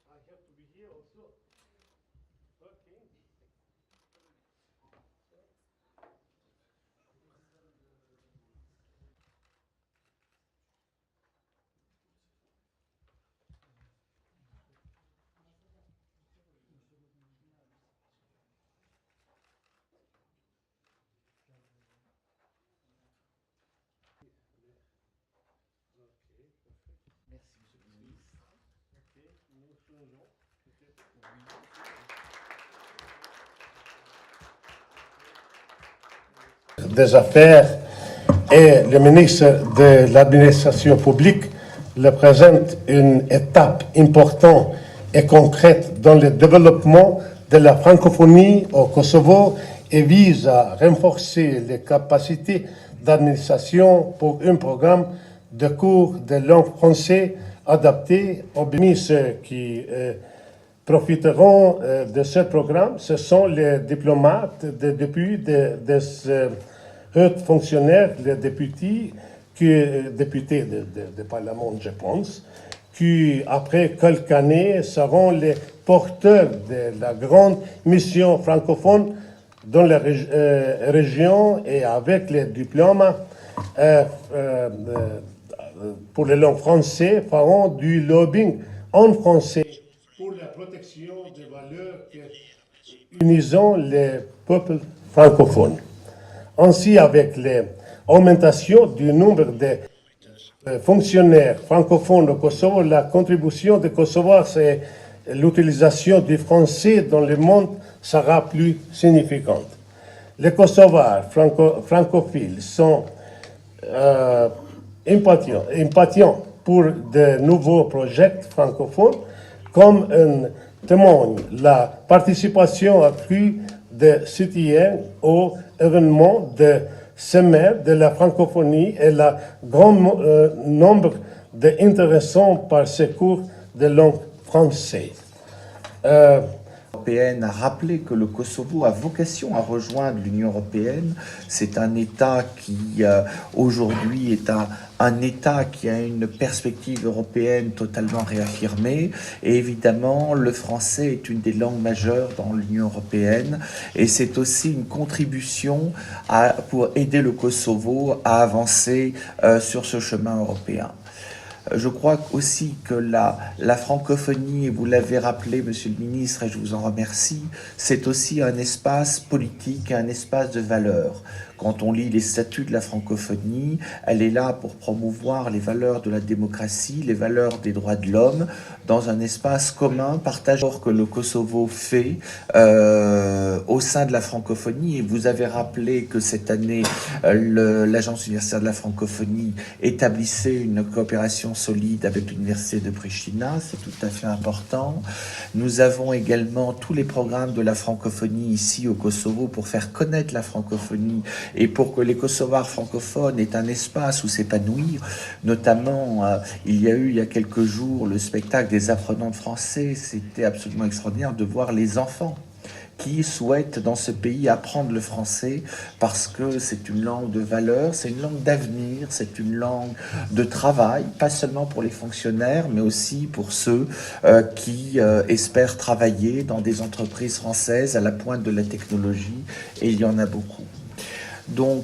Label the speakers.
Speaker 1: I have to be here also. Okay. Ok, parfait.
Speaker 2: Merci, monsieur le ministre.
Speaker 1: Ok, nous changeons. Peut-être. Des Affaires et le ministre de l'Administration publique le présente une étape importante et concrète dans le développement de la francophonie au Kosovo et vise à renforcer les capacités d'administration pour un programme de cours de langue française adapté aux ministres qui profiteront de ce programme. Ce sont les diplomates, des hauts fonctionnaires, les députés de Parlement, je pense, qui, après quelques années, seront les porteurs de la grande mission francophone dans la région et avec les diplômes pour les langues françaises feront du lobbying en français pour la protection des valeurs qui unissent les peuples francophones. Ainsi, avec l'augmentation du nombre de fonctionnaires francophones au Kosovo, la contribution des Kosovars et l'utilisation du français dans le monde sera plus significante. Les Kosovars francophiles sont impatients pour de nouveaux projets francophones, comme témoigne la participation accrue des citoyens aux événements de semaine de la francophonie et le grand nombre d'intéressants par ces cours de langue française.
Speaker 2: A rappelé que le Kosovo a vocation à rejoindre l'Union européenne. C'est un État qui, aujourd'hui, est un État qui a une perspective européenne totalement réaffirmée. Et évidemment, le français est une des langues majeures dans l'Union européenne. Et c'est aussi une contribution pour aider le Kosovo à avancer sur ce chemin européen. Je crois aussi que la francophonie, et vous l'avez rappelé, monsieur le ministre, et je vous en remercie, c'est aussi un espace politique, un espace de valeurs. Quand on lit les statuts de la francophonie, elle est là pour promouvoir les valeurs de la démocratie, les valeurs des droits de l'homme, dans un espace commun, partagé que le Kosovo fait au sein de la francophonie. Et vous avez rappelé que cette année, l'Agence universitaire de la francophonie établissait une coopération solide avec l'Université de Pristina, c'est tout à fait important. Nous avons également tous les programmes de la francophonie ici au Kosovo pour faire connaître la francophonie et pour que les Kosovars francophones aient un espace où s'épanouir. Notamment, il y a quelques jours, le spectacle des apprenants de français. C'était absolument extraordinaire de voir les enfants qui souhaitent dans ce pays apprendre le français parce que c'est une langue de valeur, c'est une langue d'avenir, c'est une langue de travail, pas seulement pour les fonctionnaires, mais aussi pour ceux qui espèrent travailler dans des entreprises françaises à la pointe de la technologie, et il y en a beaucoup. Donc,